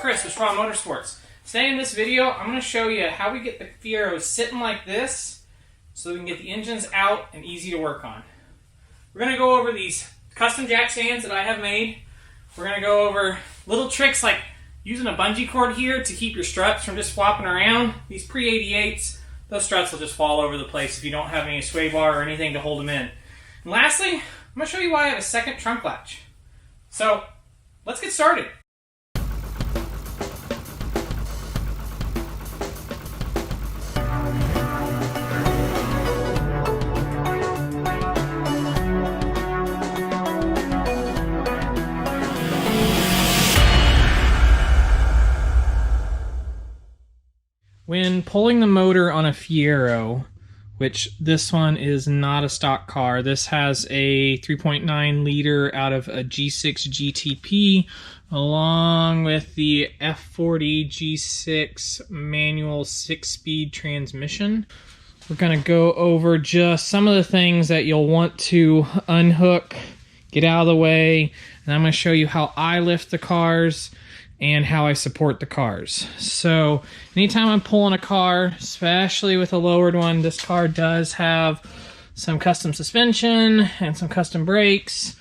Chris with Schwa MotorSports. Today in this video, I'm going to show you how we get the Fieros sitting like this so we can get the engines out and easy to work on. We're going to go over these custom jack stands that I have made. We're going to go over little tricks like using a bungee cord here to keep your struts from just flopping around. These pre-88s, those struts will just fall over the place if you don't have any sway bar or anything to hold them in. And lastly, I'm going to show you why I have a second trunk latch. So, let's get started. When pulling the motor on a Fiero, which this one is not a stock car, this has a 3.9 liter out of a G6 GTP along with the F40 G6 manual 6-speed transmission. We're going to go over just some of the things that you'll want to unhook, get out of the way, and I'm going to show you how I lift the cars and how I support the cars. So anytime I'm pulling a car, especially with a lowered one, this car does have some custom suspension and some custom brakes.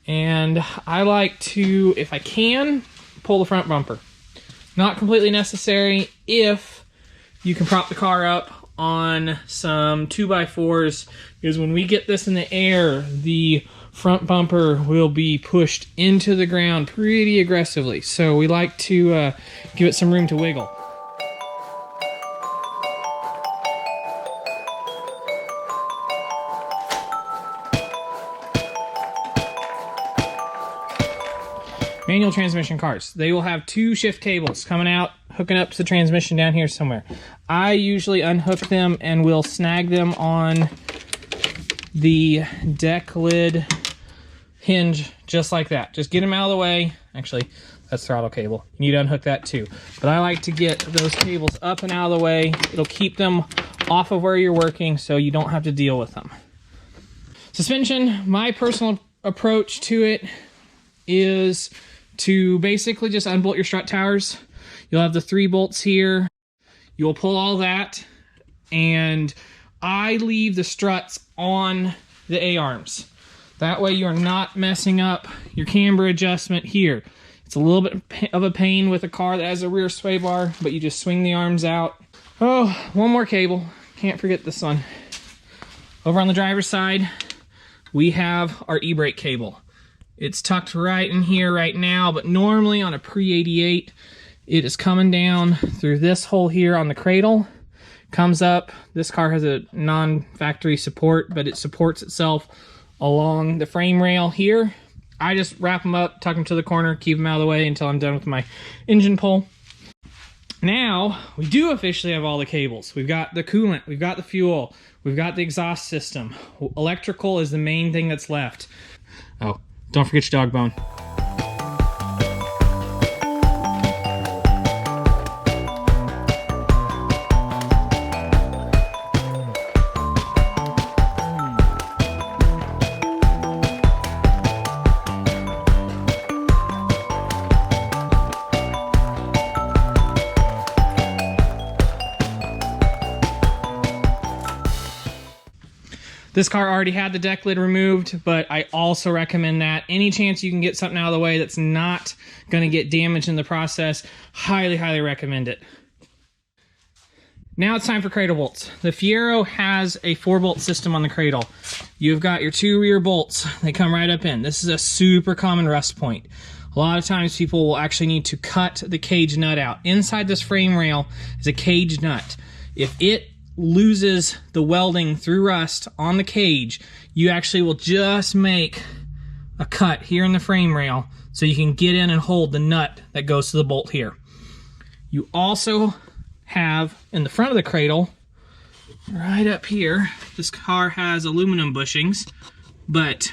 And I like to, if I can, pull the front bumper. Not completely necessary if you can prop the car up on some 2x4s, because when we get this in the air, the front bumper will be pushed into the ground pretty aggressively. So we like to give it some room to wiggle. Manual transmission cars, they will have 2 shift cables coming out, hooking up to the transmission down here somewhere. I usually unhook them and will snag them on the deck lid hinge just like that. Just get them out of the way. Actually, that's throttle cable. You need to unhook that too. But I like to get those cables up and out of the way. It'll keep them off of where you're working so you don't have to deal with them. Suspension, my personal approach to it is to basically just unbolt your strut towers. You'll have the 3 bolts here. You'll pull all that, and I leave the struts on the A-arms. That way you're not messing up your camber adjustment here. It's a little bit of a pain with a car that has a rear sway bar, but you just swing the arms out. Oh, one more cable. Can't forget this one. Over on the driver's side, we have our e-brake cable. It's tucked right in here right now, but normally on a pre-88, it is coming down through this hole here on the cradle. Comes up. This car has a non-factory support, but it supports itself along the frame rail here. I just wrap them up, tuck them to the corner, keep them out of the way until I'm done with my engine pull. Now, we do officially have all the cables. We've got the coolant, we've got the fuel, we've got the exhaust system. Electrical is the main thing that's left. Oh, don't forget your dog bone. This car already had the deck lid removed, but I also recommend that. Any chance you can get something out of the way that's not going to get damaged in the process, highly, highly recommend it. Now it's time for cradle bolts. The Fiero has a 4-bolt system on the cradle. You've got your 2 rear bolts. They come right up in. This is a super common rust point. A lot of times people will actually need to cut the cage nut out. Inside this frame rail is a cage nut. If it loses the welding through rust on the cage, you actually will just make a cut here in the frame rail so you can get in and hold the nut that goes to the bolt here. You also have in the front of the cradle, right up here, this car has aluminum bushings, but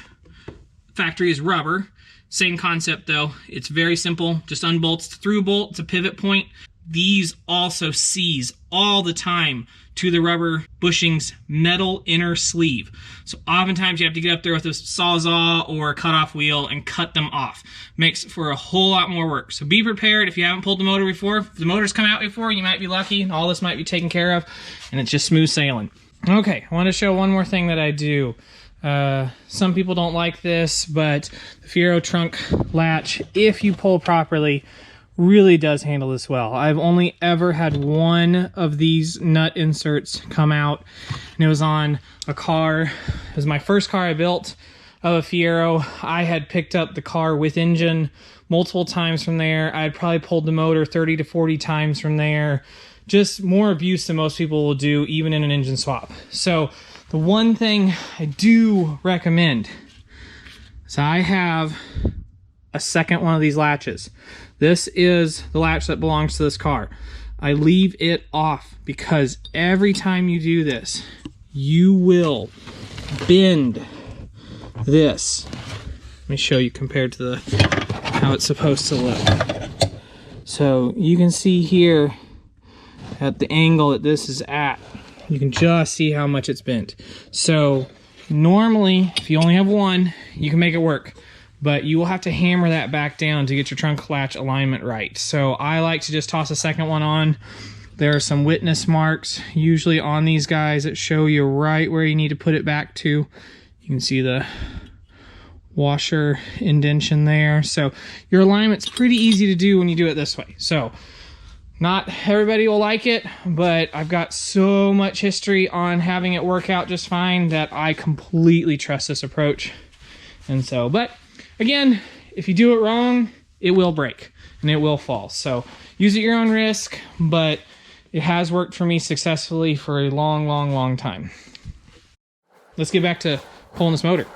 factory is rubber. Same concept though. It's very simple. Just unbolts the through bolt. It's a pivot point. these also seize all the time to the rubber bushing's metal inner sleeve. So oftentimes you have to get up there with a sawzall or a cutoff wheel and cut them off. Makes for a whole lot more work. So be prepared if you haven't pulled the motor before. If the motor's come out before, you might be lucky and all this might be taken care of and it's just smooth sailing. Okay, I want to show one more thing that I do. Some people don't like this, but the Fiero trunk latch, if you pull properly, really does handle this well. I've only ever had one of these nut inserts come out, and it was on a car. It was my first car I built of a Fiero. I had picked up the car with engine multiple times from there. I had probably pulled the motor 30 to 40 times from there. Just more abuse than most people will do, even in an engine swap. So the one thing I do recommend is I have a second one of these latches. This is the latch that belongs to this car. I leave it off because every time you do this, you will bend this. Let me show you compared to how it's supposed to look. So you can see here at the angle that this is at, you can just see how much it's bent. So normally, if you only have one, you can make it work. But you will have to hammer that back down to get your trunk latch alignment right. So I like to just toss a second one on. There are some witness marks usually on these guys that show you right where you need to put it back to. You can see the washer indentation there. So your alignment's pretty easy to do when you do it this way. So not everybody will like it, but I've got so much history on having it work out just fine that I completely trust this approach. And so, but again, if you do it wrong, it will break and it will fall. So use at your own risk, but it has worked for me successfully for a long, long, long time. Let's get back to pulling this motor.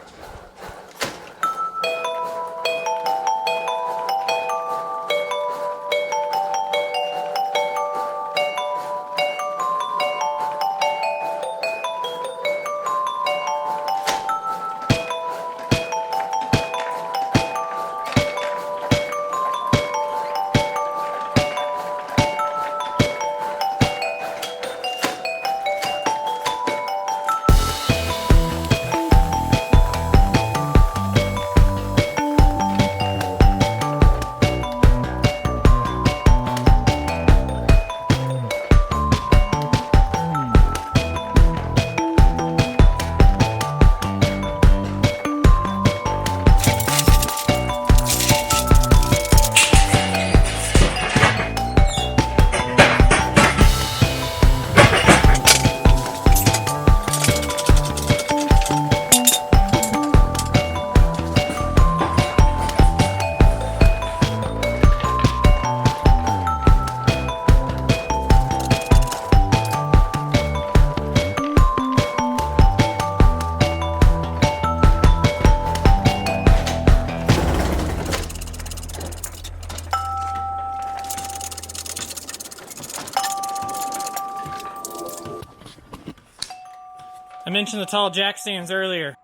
I mentioned the tall jack stands earlier.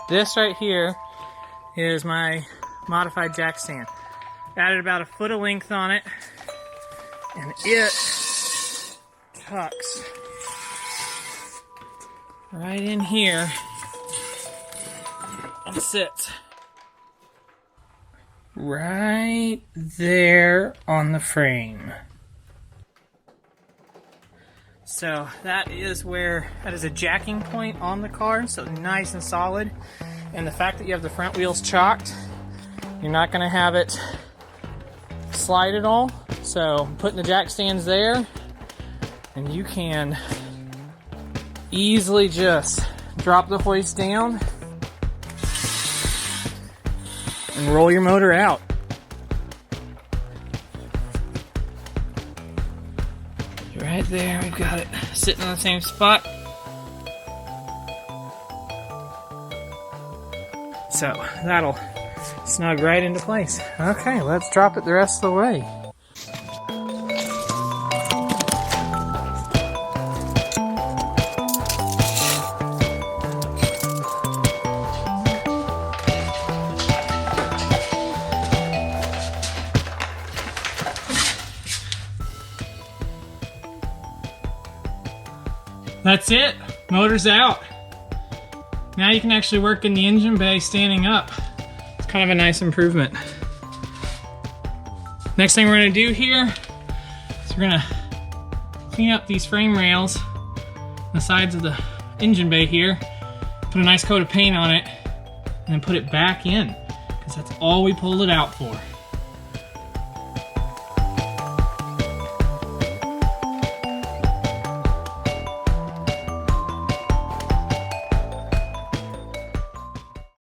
This right here is my modified jack stand. Added about a foot of length on it, and it tucks right in here and sits right there on the frame. So that is a jacking point on the car, so nice and solid. And the fact that you have the front wheels chocked, you're not going to have it slide at all. So putting the jack stands there, and you can easily just drop the hoist down and roll your motor out. Right there, we've got it sitting in the same spot. So that'll snug right into place. Okay, let's drop it the rest of the way. That's it, motor's out. Now you can actually work in the engine bay standing up. It's kind of a nice improvement. Next thing we're gonna do here is we're gonna clean up these frame rails on the sides of the engine bay here, put a nice coat of paint on it, and then put it back in, because that's all we pulled it out for.